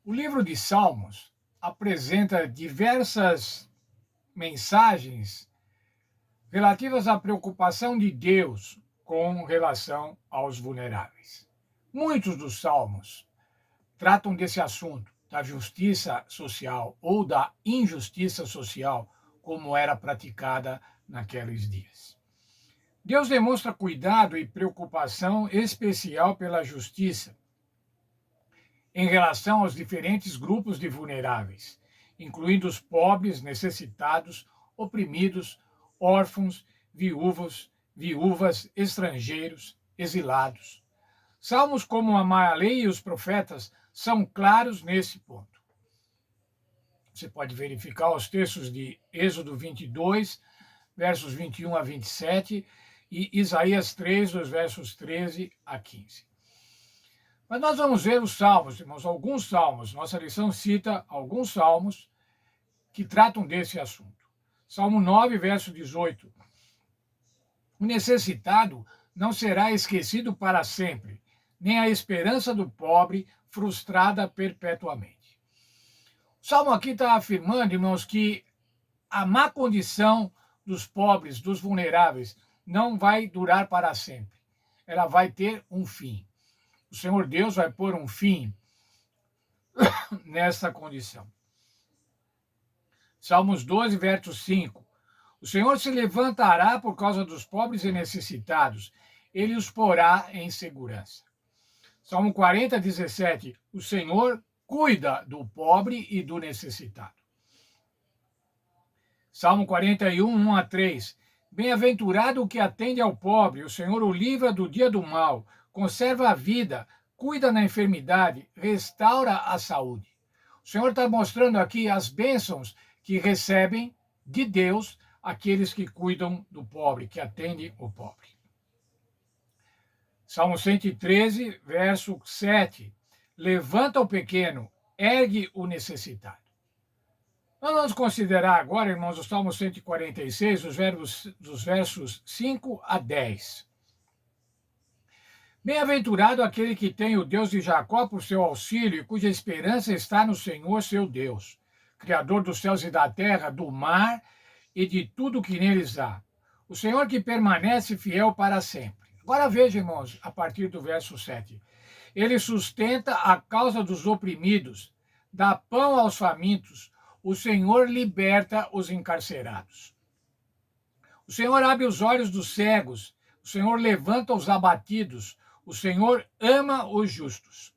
O livro de Salmos apresenta diversas mensagens relativas à preocupação de Deus com relação aos vulneráveis. Muitos dos salmos tratam desse assunto, da justiça social ou da injustiça social, como era praticada naqueles dias. Deus demonstra cuidado e preocupação especial pela justiça em relação aos diferentes grupos de vulneráveis, incluindo os pobres, necessitados, oprimidos, órfãos, viúvas, estrangeiros, exilados. Salmos como a lei e os profetas são claros nesse ponto. Você pode verificar os textos de Êxodo 22, versos 21 a 27, e Isaías 3, dos versos 13 a 15. Mas nós vamos ver os salmos, irmãos, alguns salmos. Nossa lição cita alguns salmos que tratam desse assunto. Salmo 9, verso 18. O necessitado não será esquecido para sempre, nem a esperança do pobre frustrada perpetuamente. O salmo aqui está afirmando, irmãos, que a má condição dos pobres, dos vulneráveis, não vai durar para sempre. Ela vai ter um fim. O Senhor Deus vai pôr um fim nessa condição. Salmos 12, verso 5. O Senhor se levantará por causa dos pobres e necessitados. Ele os porá em segurança. Salmo 40, 17. O Senhor cuida do pobre e do necessitado. Salmo 41, 1 a 3. Bem-aventurado o que atende ao pobre, o Senhor o livra do dia do mal, conserva a vida, cuida na enfermidade, restaura a saúde. O Senhor está mostrando aqui as bênçãos que recebem de Deus aqueles que cuidam do pobre, que atendem o pobre. Salmo 113, verso 7. Levanta o pequeno, ergue o necessitado. Nós vamos considerar agora, irmãos, o Salmo 146, dos versos 5 a 10. Bem-aventurado aquele que tem o Deus de Jacó por seu auxílio e cuja esperança está no Senhor seu Deus, Criador dos céus e da terra, do mar e de tudo que neles há. O Senhor que permanece fiel para sempre. Agora veja, irmãos, a partir do verso 7. Ele sustenta a causa dos oprimidos, dá pão aos famintos, o Senhor liberta os encarcerados. O Senhor abre os olhos dos cegos, o Senhor levanta os abatidos, o Senhor ama os justos.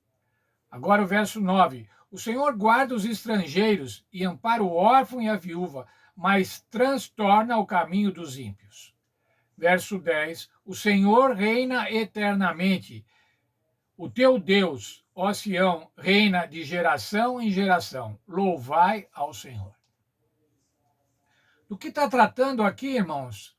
Agora o verso 9. O Senhor guarda os estrangeiros e ampara o órfão e a viúva, mas transtorna o caminho dos ímpios. Verso 10. O Senhor reina eternamente. O teu Deus, ó Sião, reina de geração em geração. Louvai ao Senhor. Do que está tratando aqui, irmãos?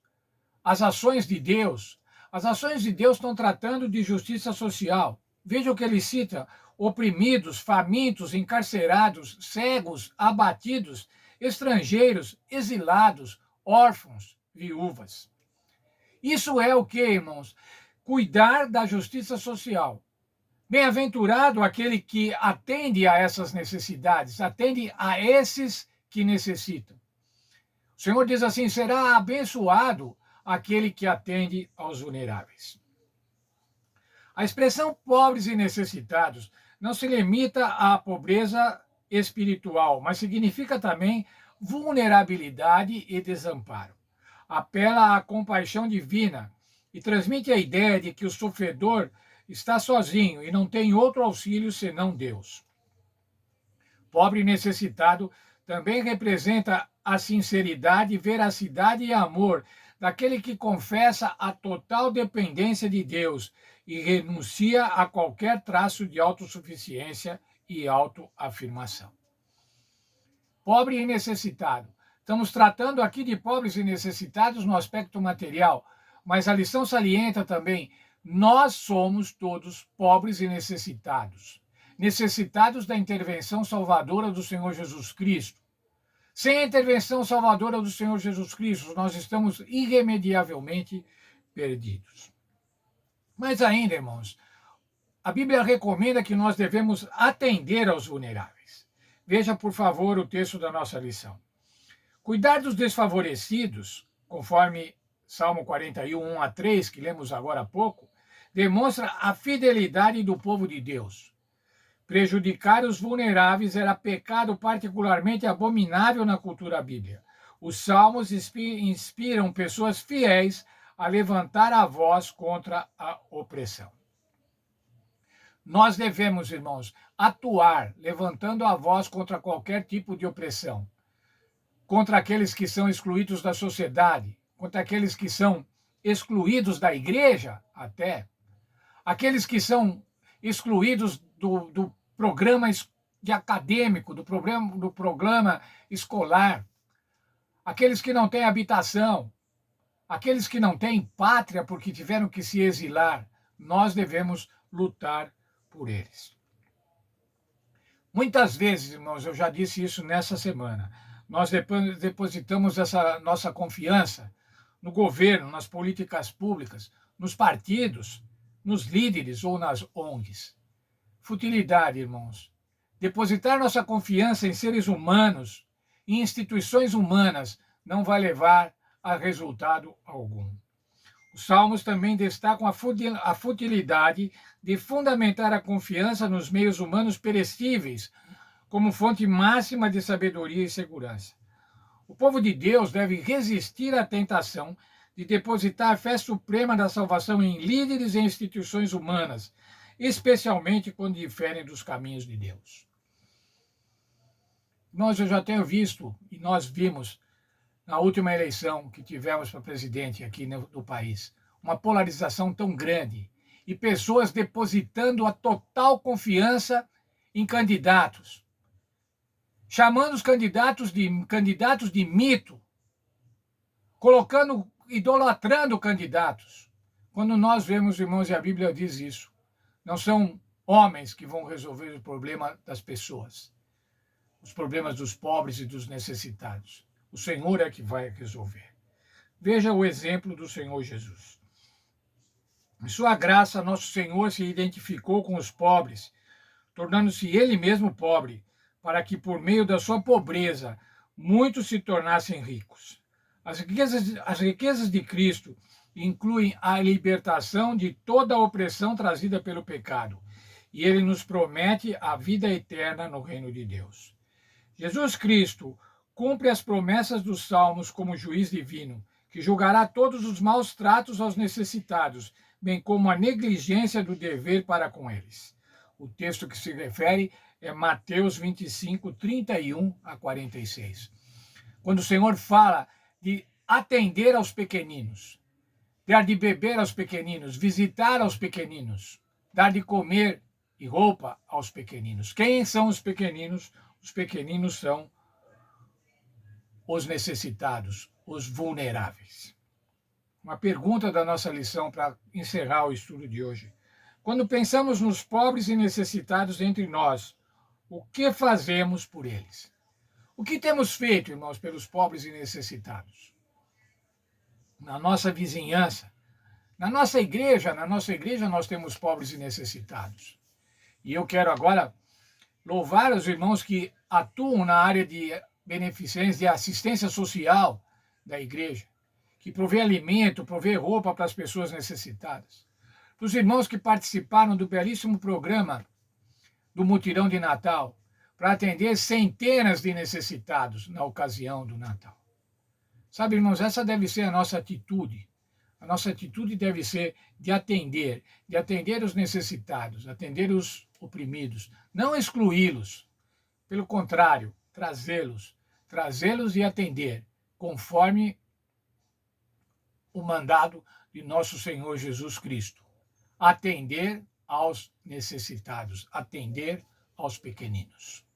As ações de Deus. As ações de Deus estão tratando de justiça social. Veja o que ele cita: oprimidos, famintos, encarcerados, cegos, abatidos, estrangeiros, exilados, órfãos, viúvas. Isso é o que, irmãos? Cuidar da justiça social. Bem-aventurado aquele que atende a essas necessidades, atende a esses que necessitam. O Senhor diz assim: será abençoado aquele que atende aos vulneráveis. A expressão pobres e necessitados não se limita à pobreza espiritual, mas significa também vulnerabilidade e desamparo. Apela à compaixão divina e transmite a ideia de que o sofredor está sozinho e não tem outro auxílio senão Deus. Pobre e necessitado também representa a sinceridade, veracidade e amor daquele que confessa a total dependência de Deus e renuncia a qualquer traço de autossuficiência e autoafirmação. Pobre e necessitado. Estamos tratando aqui de pobres e necessitados no aspecto material, mas a lição salienta também: nós somos todos pobres e necessitados, necessitados da intervenção salvadora do Senhor Jesus Cristo. Sem a intervenção salvadora do Senhor Jesus Cristo, nós estamos irremediavelmente perdidos. Mas ainda, irmãos, a Bíblia recomenda que nós devemos atender aos vulneráveis. Veja, por favor, o texto da nossa lição. Cuidar dos desfavorecidos, conforme Salmo 41, 1 a 3, que lemos agora há pouco, demonstra a fidelidade do povo de Deus. Prejudicar os vulneráveis era pecado particularmente abominável na cultura bíblica. Os salmos inspiram pessoas fiéis a levantar a voz contra a opressão. Nós devemos, irmãos, atuar levantando a voz contra qualquer tipo de opressão, contra aqueles que são excluídos da sociedade, contra aqueles que são excluídos da igreja, até, aqueles que são excluídos do programa acadêmico, do programa escolar, aqueles que não têm habitação, aqueles que não têm pátria porque tiveram que se exilar. Nós devemos lutar por eles. Muitas vezes, irmãos, eu já disse isso nessa semana, nós depositamos essa nossa confiança no governo, nas políticas públicas, nos partidos, nos líderes ou nas ONGs. Futilidade, irmãos. Depositar nossa confiança em seres humanos, em instituições humanas, não vai levar a resultado algum. Os Salmos também destacam a futilidade de fundamentar a confiança nos meios humanos perecíveis como fonte máxima de sabedoria e segurança. O povo de Deus deve resistir à tentação de depositar a fé suprema da salvação em líderes e instituições humanas, especialmente quando diferem dos caminhos de Deus. Eu já tenho visto, e nós vimos na última eleição que tivemos para presidente aqui no país, uma polarização tão grande e pessoas depositando a total confiança em candidatos, chamando os candidatos de mito, idolatrando candidatos. Quando nós vemos, irmãos, e a Bíblia diz isso, não são homens que vão resolver o problema das pessoas, os problemas dos pobres e dos necessitados. O Senhor é que vai resolver. Veja o exemplo do Senhor Jesus. Em sua graça, nosso Senhor se identificou com os pobres, tornando-se ele mesmo pobre, para que por meio da sua pobreza muitos se tornassem ricos. As riquezas de Cristo incluem a libertação de toda a opressão trazida pelo pecado, e ele nos promete a vida eterna no reino de Deus. Jesus Cristo cumpre as promessas dos Salmos como juiz divino, que julgará todos os maus tratos aos necessitados, bem como a negligência do dever para com eles. O texto que se refere é Mateus 25, 31 a 46. Quando o Senhor fala de atender aos pequeninos, dar de beber aos pequeninos, visitar aos pequeninos, dar de comer e roupa aos pequeninos. Quem são os pequeninos? Os pequeninos são os necessitados, os vulneráveis. Uma pergunta da nossa lição para encerrar o estudo de hoje. Quando pensamos nos pobres e necessitados entre nós, o que fazemos por eles? O que temos feito, irmãos, pelos pobres e necessitados? Na nossa vizinhança, na nossa igreja nós temos pobres e necessitados. E eu quero agora louvar os irmãos que atuam na área de beneficência, de assistência social da igreja, que provê alimento, provê roupa para as pessoas necessitadas. Para os irmãos que participaram do belíssimo programa do Mutirão de Natal, para atender centenas de necessitados na ocasião do Natal. Sabe, irmãos, essa deve ser a nossa atitude. A nossa atitude deve ser de atender os necessitados, atender os oprimidos, não excluí-los. Pelo contrário, trazê-los e atender, conforme o mandado de nosso Senhor Jesus Cristo. Atender aos necessitados, atender aos pequeninos.